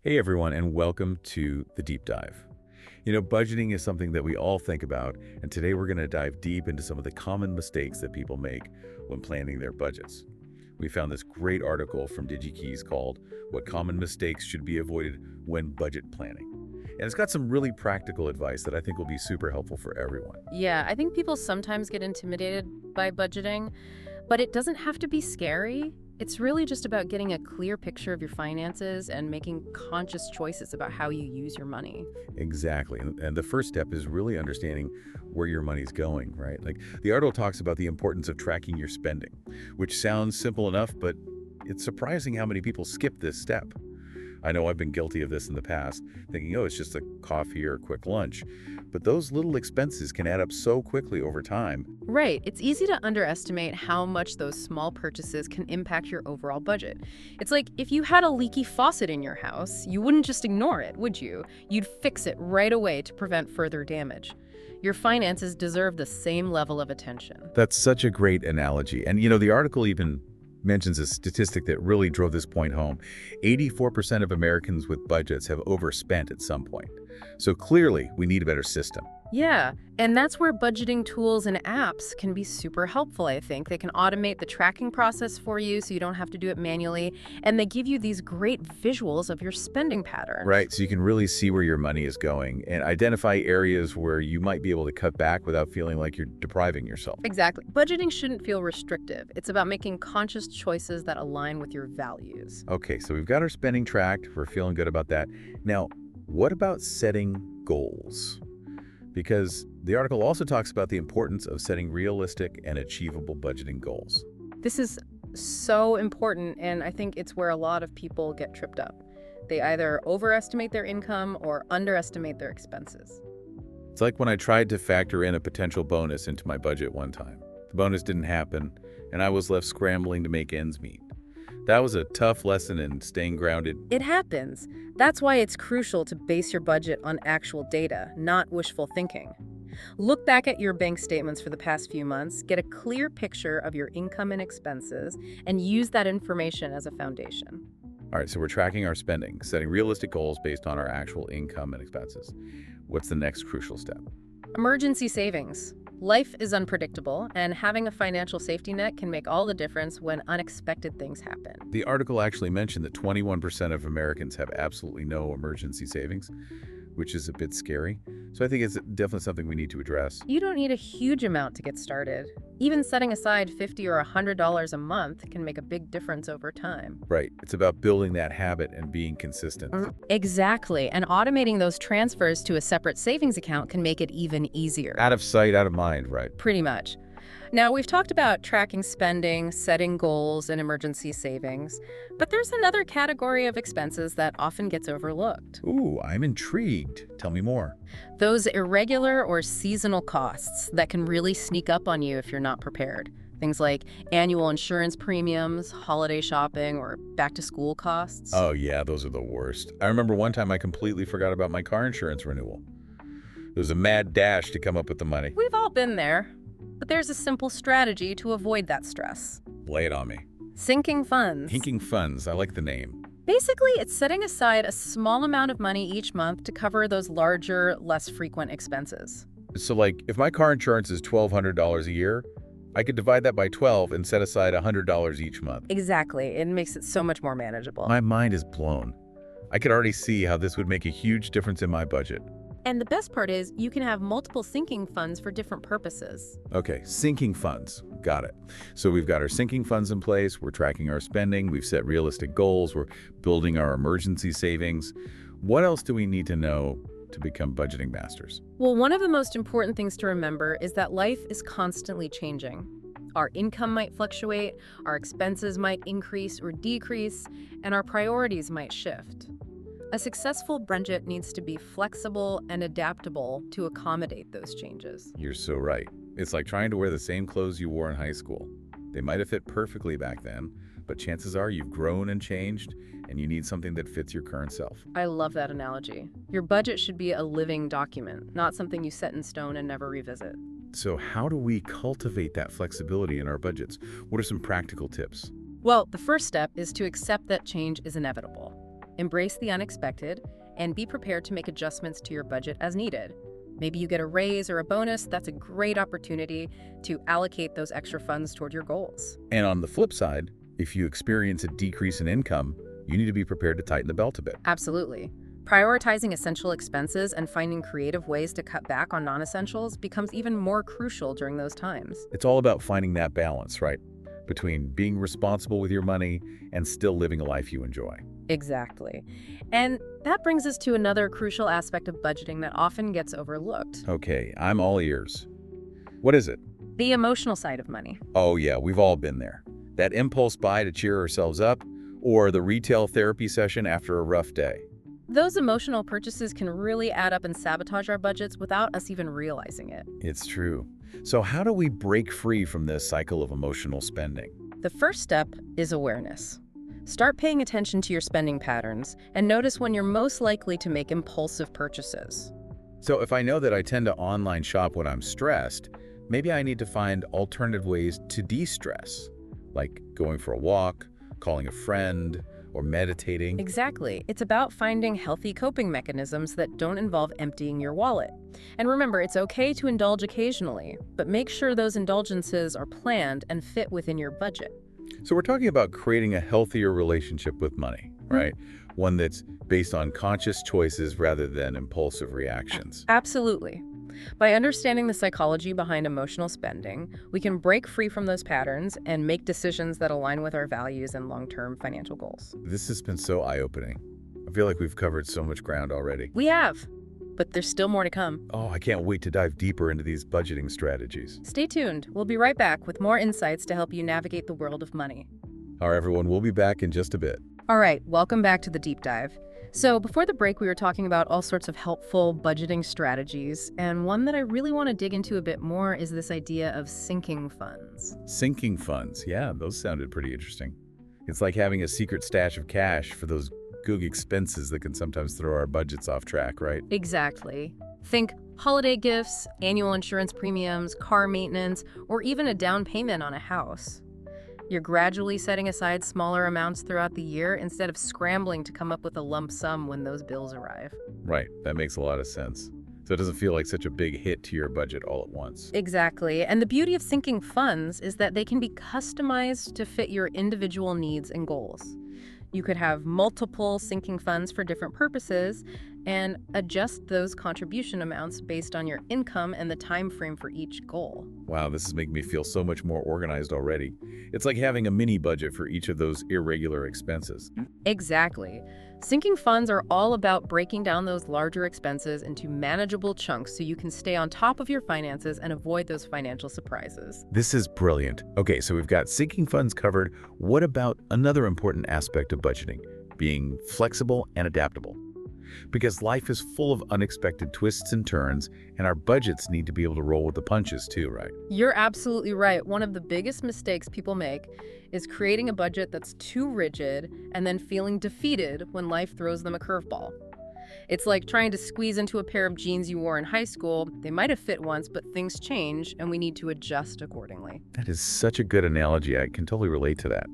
Hey everyone, and welcome to the deep dive. Budgeting is something that we all think about, and today we're going to dive deep into some of the common mistakes that people make when planning their budgets. We found this great article from DigyKeys called What Common Mistakes Should Be Avoided When Budget Planning. And it's got some really practical advice that I think will be super helpful for everyone. Yeah, I think people sometimes get intimidated by budgeting, but it doesn't have to be scary. It's really just about getting a clear picture of your finances and making conscious choices about how you use your money. Exactly. And the first step is really understanding where your money's going, right? Like the article talks about the importance of tracking your spending, which sounds simple enough, but it's surprising how many people skip this step. I know I've been guilty of this in the past, thinking, oh, it's just a coffee or a quick lunch. But those little expenses can add up so quickly over time. Right, it's easy to underestimate how much those small purchases can impact your overall budget. It's like if you had a leaky faucet in your house, you wouldn't just ignore it, would you? You'd fix it right away to prevent further damage. Your finances deserve the same level of attention. That's such a great analogy. And, the article even mentions a statistic that really drove this point home. 84% of Americans with budgets have overspent at some point. So clearly, we need a better system. Yeah, and that's where budgeting tools and apps can be super helpful, I think. They can automate the tracking process for you so you don't have to do it manually, and they give you these great visuals of your spending patterns. Right, so you can really see where your money is going and identify areas where you might be able to cut back without feeling like you're depriving yourself. Exactly. Budgeting shouldn't feel restrictive. It's about making conscious choices that align with your values. Okay, so we've got our spending tracked. We're feeling good about that. Now, what about setting goals? Because the article also talks about the importance of setting realistic and achievable budgeting goals. This is so important, and I think it's where a lot of people get tripped up. They either overestimate their income or underestimate their expenses. It's like when I tried to factor in a potential bonus into my budget one time. The bonus didn't happen, and I was left scrambling to make ends meet. That was a tough lesson in staying grounded. It happens. That's why it's crucial to base your budget on actual data, not wishful thinking. Look back at your bank statements for the past few months, get a clear picture of your income and expenses, and use that information as a foundation. All right, so we're tracking our spending, setting realistic goals based on our actual income and expenses. What's the next crucial step? Emergency savings. Life is unpredictable, and having a financial safety net can make all the difference when unexpected things happen. The article actually mentioned that 21% of Americans have absolutely no emergency savings, which is a bit scary. So I think it's definitely something we need to address. You don't need a huge amount to get started. Even setting aside $50 or $100 a month can make a big difference over time. Right. It's about building that habit and being consistent. Exactly, and automating those transfers to a separate savings account can make it even easier. Out of sight, out of mind, right? Pretty much. Now, we've talked about tracking spending, setting goals, and emergency savings, but there's another category of expenses that often gets overlooked. Ooh, I'm intrigued. Tell me more. Those irregular or seasonal costs that can really sneak up on you if you're not prepared. Things like annual insurance premiums, holiday shopping, or back-to-school costs. Oh, yeah, those are the worst. I remember one time I completely forgot about my car insurance renewal. There was a mad dash to come up with the money. We've all been there. But there's a simple strategy to avoid that stress. Lay it on me. Sinking funds. Hinking funds. I like the name. Basically, it's setting aside a small amount of money each month to cover those larger, less frequent expenses. So, like, if my car insurance is $1,200 a year, I could divide that by 12 and set aside $100 each month. Exactly. It makes it so much more manageable. My mind is blown. I could already see how this would make a huge difference in my budget. And the best part is you can have multiple sinking funds for different purposes. Okay, sinking funds. Got it. So we've got our sinking funds in place, we're tracking our spending, we've set realistic goals, we're building our emergency savings. What else do we need to know to become budgeting masters? Well, one of the most important things to remember is that life is constantly changing. Our income might fluctuate, our expenses might increase or decrease, and our priorities might shift. A successful budget needs to be flexible and adaptable to accommodate those changes. You're so right. It's like trying to wear the same clothes you wore in high school. They might have fit perfectly back then, but chances are you've grown and changed, and you need something that fits your current self. I love that analogy. Your budget should be a living document, not something you set in stone and never revisit. So how do we cultivate that flexibility in our budgets? What are some practical tips? Well, the first step is to accept that change is inevitable. Embrace the unexpected and be prepared to make adjustments to your budget as needed. Maybe you get a raise or a bonus. That's a great opportunity to allocate those extra funds toward your goals. And on the flip side, if you experience a decrease in income, you need to be prepared to tighten the belt a bit. Absolutely. Prioritizing essential expenses and finding creative ways to cut back on non-essentials becomes even more crucial during those times. It's all about finding that balance, right? Between being responsible with your money and still living a life you enjoy. Exactly. And that brings us to another crucial aspect of budgeting that often gets overlooked. Okay, I'm all ears. What is it? The emotional side of money. Oh yeah, we've all been there. That impulse buy to cheer ourselves up, or the retail therapy session after a rough day. Those emotional purchases can really add up and sabotage our budgets without us even realizing it. It's true. So how do we break free from this cycle of emotional spending? The first step is awareness. Start paying attention to your spending patterns and notice when you're most likely to make impulsive purchases. So if I know that I tend to online shop when I'm stressed, maybe I need to find alternative ways to de-stress, like going for a walk, calling a friend, or meditating. Exactly. It's about finding healthy coping mechanisms that don't involve emptying your wallet. And remember, it's okay to indulge occasionally, but make sure those indulgences are planned and fit within your budget. So we're talking about creating a healthier relationship with money, right? One that's based on conscious choices rather than impulsive reactions. Absolutely. By understanding the psychology behind emotional spending, we can break free from those patterns and make decisions that align with our values and long-term financial goals. This has been so eye-opening. I feel like we've covered so much ground already. We have, but there's still more to come. Oh, I can't wait to dive deeper into these budgeting strategies. Stay tuned. We'll be right back with more insights to help you navigate the world of money. All right, everyone, we'll be back in just a bit. All right, welcome back to the deep dive. So before the break, we were talking about all sorts of helpful budgeting strategies, and one that I really want to dig into a bit more is this idea of sinking funds. Sinking funds. Yeah, those sounded pretty interesting. It's like having a secret stash of cash for those goog expenses that can sometimes throw our budgets off track, right? Exactly. Think holiday gifts, annual insurance premiums, car maintenance, or even a down payment on a house. You're gradually setting aside smaller amounts throughout the year instead of scrambling to come up with a lump sum when those bills arrive. Right, that makes a lot of sense. So it doesn't feel like such a big hit to your budget all at once. Exactly. And the beauty of sinking funds is that they can be customized to fit your individual needs and goals. You could have multiple sinking funds for different purposes and adjust those contribution amounts based on your income and the time frame for each goal. Wow, this is making me feel so much more organized already. It's like having a mini budget for each of those irregular expenses. Exactly. Sinking funds are all about breaking down those larger expenses into manageable chunks so you can stay on top of your finances and avoid those financial surprises. This is brilliant. Okay, so we've got sinking funds covered. What about another important aspect of budgeting? Being flexible and adaptable. Because life is full of unexpected twists and turns, and our budgets need to be able to roll with the punches too, right? You're absolutely right. One of the biggest mistakes people make is creating a budget that's too rigid and then feeling defeated when life throws them a curveball. It's like trying to squeeze into a pair of jeans you wore in high school. They might have fit once, but things change and we need to adjust accordingly. That is such a good analogy. I can totally relate to that.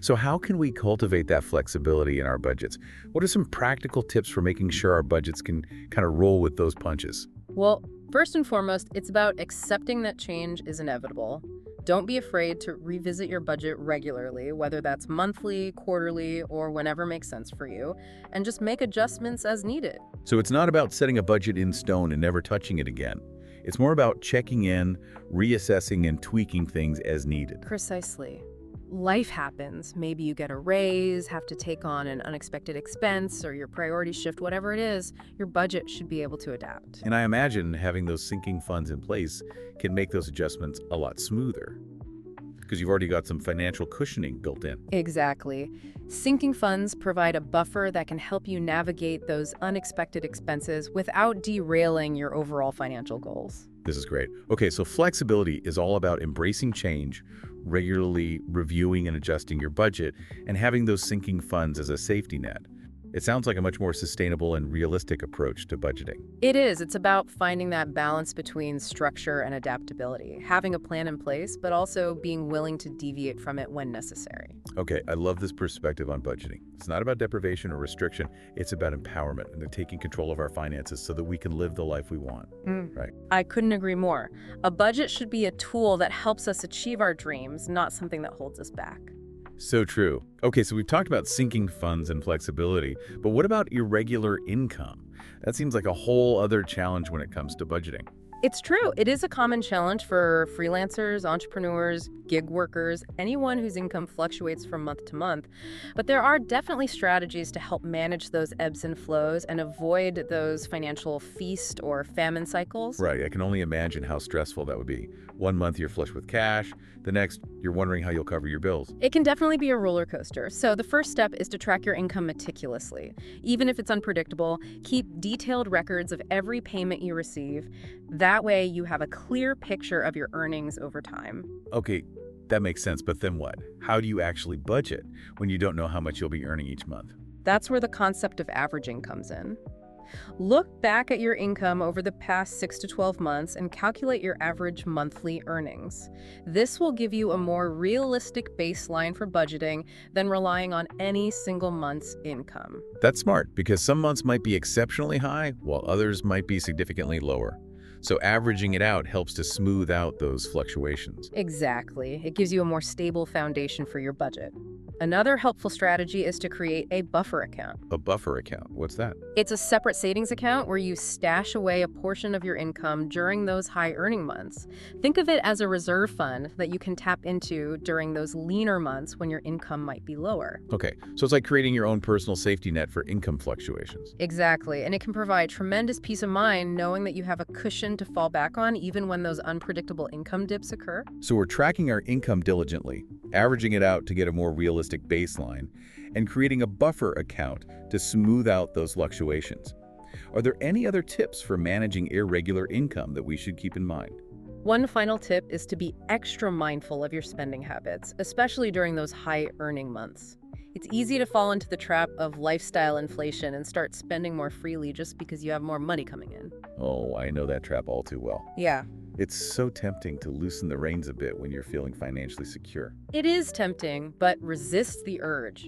So how can we cultivate that flexibility in our budgets? What are some practical tips for making sure our budgets can kind of roll with those punches? Well, first and foremost, it's about accepting that change is inevitable. Don't be afraid to revisit your budget regularly, whether that's monthly, quarterly, or whenever makes sense for you, and just make adjustments as needed. So it's not about setting a budget in stone and never touching it again. It's more about checking in, reassessing, and tweaking things as needed. Precisely. Life happens. Maybe you get a raise, have to take on an unexpected expense, or your priorities shift, whatever it is, your budget should be able to adapt. And I imagine having those sinking funds in place can make those adjustments a lot smoother because you've already got some financial cushioning built in. Exactly. Sinking funds provide a buffer that can help you navigate those unexpected expenses without derailing your overall financial goals. This is great. Okay, so flexibility is all about embracing change, regularly reviewing and adjusting your budget, and having those sinking funds as a safety net. It sounds like a much more sustainable and realistic approach to budgeting. It is. It's about finding that balance between structure and adaptability, having a plan in place, but also being willing to deviate from it when necessary. Okay, I love this perspective on budgeting. It's not about deprivation or restriction, it's about empowerment and taking control of our finances so that we can live the life we want, right? I couldn't agree more. A budget should be a tool that helps us achieve our dreams, not something that holds us back. So true. Okay, so we've talked about sinking funds and flexibility, but what about irregular income? That seems like a whole other challenge when it comes to budgeting. It's true. It is a common challenge for freelancers, entrepreneurs, gig workers, anyone whose income fluctuates from month to month. But there are definitely strategies to help manage those ebbs and flows and avoid those financial feast or famine cycles. Right, I can only imagine how stressful that would be. One month you're flush with cash, the next you're wondering how you'll cover your bills. It can definitely be a roller coaster. So the first step is to track your income meticulously. Even if it's unpredictable, keep detailed records of every payment you receive. That way you have a clear picture of your earnings over time. Okay, that makes sense, but then what? How do you actually budget when you don't know how much you'll be earning each month? That's where the concept of averaging comes in. Look back at your income over the past 6 to 12 months and calculate your average monthly earnings. This will give you a more realistic baseline for budgeting than relying on any single month's income. That's smart, because some months might be exceptionally high, while others might be significantly lower. So averaging it out helps to smooth out those fluctuations. Exactly. It gives you a more stable foundation for your budget. Another helpful strategy is to create a buffer account. A buffer account, what's that? It's a separate savings account where you stash away a portion of your income during those high earning months. Think of it as a reserve fund that you can tap into during those leaner months when your income might be lower. Okay, so it's like creating your own personal safety net for income fluctuations. Exactly, and it can provide tremendous peace of mind knowing that you have a cushion to fall back on even when those unpredictable income dips occur. So we're tracking our income diligently, averaging it out to get a more realistic baseline, and creating a buffer account to smooth out those fluctuations. Are there any other tips for managing irregular income that we should keep in mind? One final tip is to be extra mindful of your spending habits, especially during those high earning months. It's easy to fall into the trap of lifestyle inflation and start spending more freely just because you have more money coming in. Oh, I know that trap all too well. Yeah. It's so tempting to loosen the reins a bit when you're feeling financially secure. It is tempting, but resist the urge.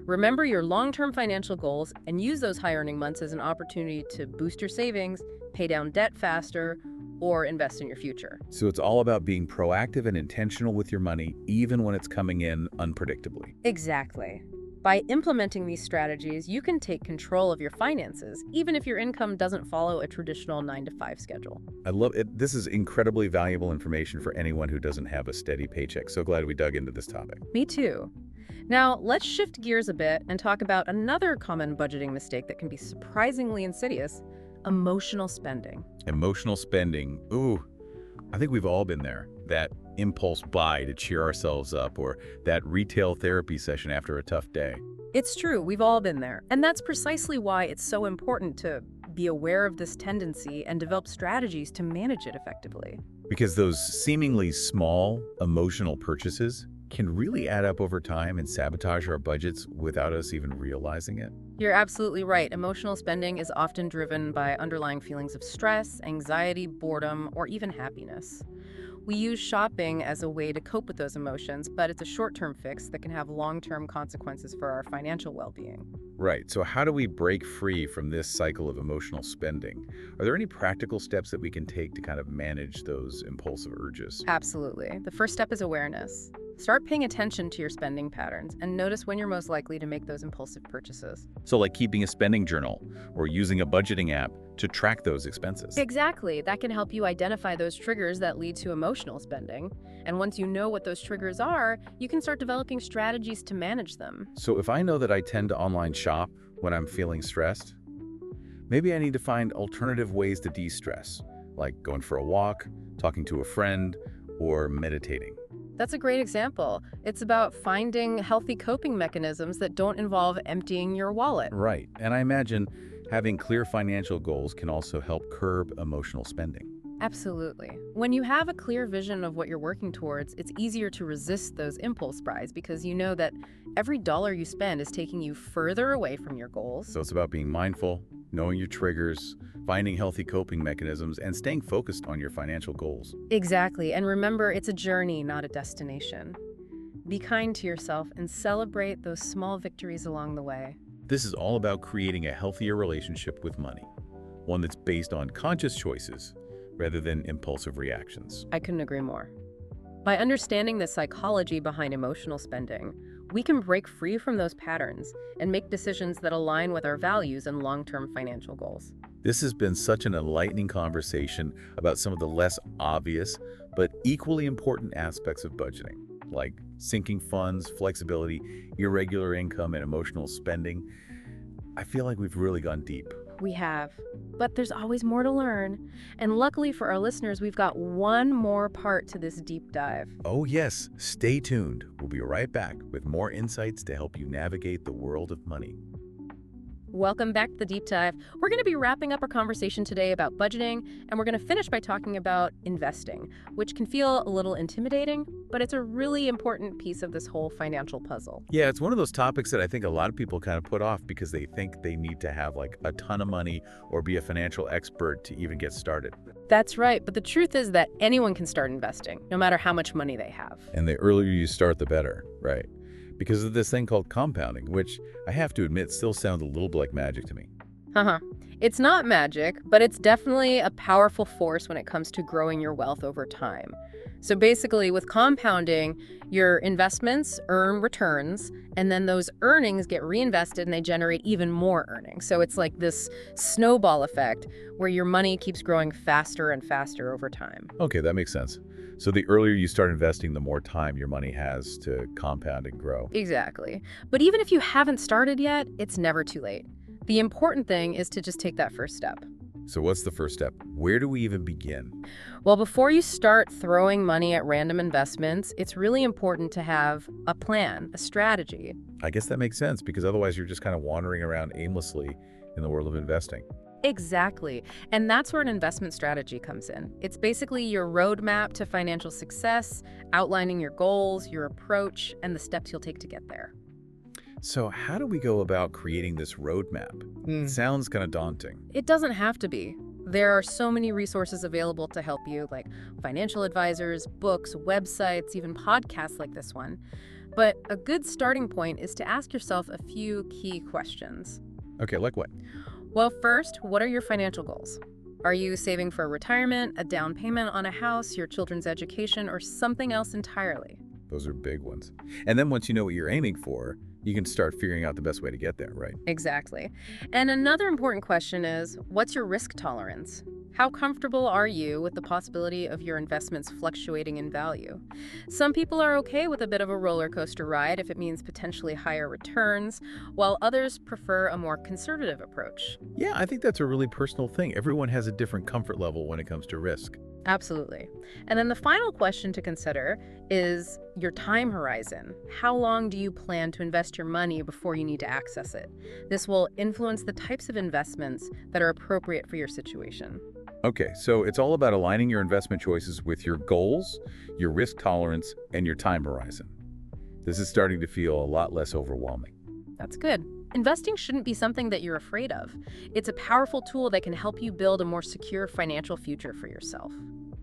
Remember your long-term financial goals and use those high-earning months as an opportunity to boost your savings, pay down debt faster, or invest in your future. So it's all about being proactive and intentional with your money, even when it's coming in unpredictably. Exactly. By implementing these strategies, you can take control of your finances, even if your income doesn't follow a traditional 9-to-5 schedule. I love it. This is incredibly valuable information for anyone who doesn't have a steady paycheck. So glad we dug into this topic. Me too. Now, let's shift gears a bit and talk about another common budgeting mistake that can be surprisingly insidious: emotional spending. Emotional spending. Ooh, I think we've all been there. That impulse buy to cheer ourselves up, or that retail therapy session after a tough day. It's true, we've all been there. And that's precisely why it's so important to be aware of this tendency and develop strategies to manage it effectively. Because those seemingly small emotional purchases can really add up over time and sabotage our budgets without us even realizing it. You're absolutely right. Emotional spending is often driven by underlying feelings of stress, anxiety, boredom, or even happiness. We use shopping as a way to cope with those emotions, but it's a short-term fix that can have long-term consequences for our financial well-being. Right, so how do we break free from this cycle of emotional spending? Are there any practical steps that we can take to kind of manage those impulsive urges? Absolutely. The first step is awareness. Start paying attention to your spending patterns and notice when you're most likely to make those impulsive purchases. So like keeping a spending journal or using a budgeting app to track those expenses. Exactly. That can help you identify those triggers that lead to emotional spending. And once you know what those triggers are, you can start developing strategies to manage them. So if I know that I tend to online shop when I'm feeling stressed, maybe I need to find alternative ways to de-stress, like going for a walk, talking to a friend, or meditating. That's a great example. It's about finding healthy coping mechanisms that don't involve emptying your wallet. Right, and I imagine having clear financial goals can also help curb emotional spending. Absolutely. When you have a clear vision of what you're working towards, it's easier to resist those impulse buys because you know that every dollar you spend is taking you further away from your goals. So it's about being mindful, knowing your triggers, finding healthy coping mechanisms, and staying focused on your financial goals. Exactly. And remember, it's a journey, not a destination. Be kind to yourself and celebrate those small victories along the way. This is all about creating a healthier relationship with money, one that's based on conscious choices rather than impulsive reactions. I couldn't agree more. By understanding the psychology behind emotional spending, we can break free from those patterns and make decisions that align with our values and long-term financial goals. This has been such an enlightening conversation about some of the less obvious but equally important aspects of budgeting, like sinking funds, flexibility, irregular income, and emotional spending. I feel like we've really gone deep. We have, but there's always more to learn. And luckily for our listeners, we've got one more part to this deep dive. Oh yes, stay tuned. We'll be right back with more insights to help you navigate the world of money. Welcome back to the Deep Dive. We're going to be wrapping up our conversation today about budgeting, and we're going to finish by talking about investing, which can feel a little intimidating, but it's a really important piece of this whole financial puzzle. Yeah, it's one of those topics that I think a lot of people kind of put off because they think they need to have like a ton of money or be a financial expert to even get started. That's right, but the truth is that anyone can start investing, no matter how much money they have. And the earlier you start, the better, right? Because of this thing called compounding, which I have to admit still sounds a little bit like magic to me. It's not magic, but it's definitely a powerful force when it comes to growing your wealth over time. So basically, with compounding, your investments earn returns, and then those earnings get reinvested and they generate even more earnings. So it's like this snowball effect where your money keeps growing faster and faster over time. Okay, that makes sense. So the earlier you start investing, the more time your money has to compound and grow. Exactly. But even if you haven't started yet, it's never too late. The important thing is to just take that first step. So what's the first step? Where do we even begin? Well, before you start throwing money at random investments, it's really important to have a plan, a strategy. I guess that makes sense because otherwise you're just kind of wandering around aimlessly in the world of investing. Exactly. And that's where an investment strategy comes in. It's basically your roadmap to financial success, outlining your goals, your approach, and the steps you'll take to get there. So how do we go about creating this roadmap? It sounds kind of daunting. It doesn't have to be. There are so many resources available to help you, like financial advisors, books, websites, even podcasts like this one. But a good starting point is to ask yourself a few key questions. Okay, like what? Well, first, what are your financial goals? Are you saving for retirement, a down payment on a house, your children's education, or something else entirely? Those are big ones. And then once you know what you're aiming for, you can start figuring out the best way to get there, right? Exactly. And another important question is, what's your risk tolerance? How comfortable are you with the possibility of your investments fluctuating in value? Some people are okay with a bit of a roller coaster ride if it means potentially higher returns, while others prefer a more conservative approach. Yeah, I think that's a really personal thing. Everyone has a different comfort level when it comes to risk. Absolutely. And then the final question to consider is your time horizon. How long do you plan to invest your money before you need to access it? This will influence the types of investments that are appropriate for your situation. Okay, so it's all about aligning your investment choices with your goals, your risk tolerance, and your time horizon. This is starting to feel a lot less overwhelming. That's good. Investing shouldn't be something that you're afraid of. It's a powerful tool that can help you build a more secure financial future for yourself.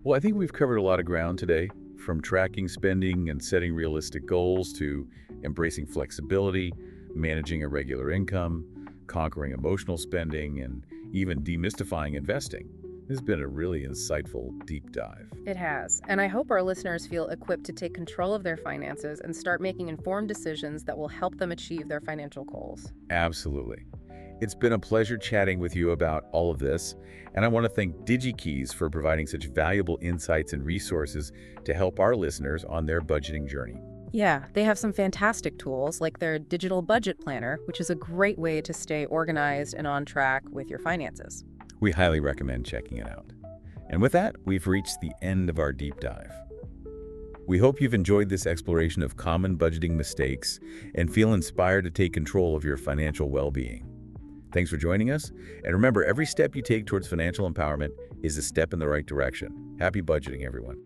Well, I think we've covered a lot of ground today, from tracking spending and setting realistic goals to embracing flexibility, managing irregular income, conquering emotional spending, and even demystifying investing. This has been a really insightful deep dive. It has, and I hope our listeners feel equipped to take control of their finances and start making informed decisions that will help them achieve their financial goals. Absolutely. It's been a pleasure chatting with you about all of this, and I want to thank DigyKeys for providing such valuable insights and resources to help our listeners on their budgeting journey. Yeah, they have some fantastic tools like their digital budget planner, which is a great way to stay organized and on track with your finances. We highly recommend checking it out. And with that, we've reached the end of our deep dive. We hope you've enjoyed this exploration of common budgeting mistakes and feel inspired to take control of your financial well-being. Thanks for joining us, and remember, every step you take towards financial empowerment is a step in the right direction. Happy budgeting, everyone.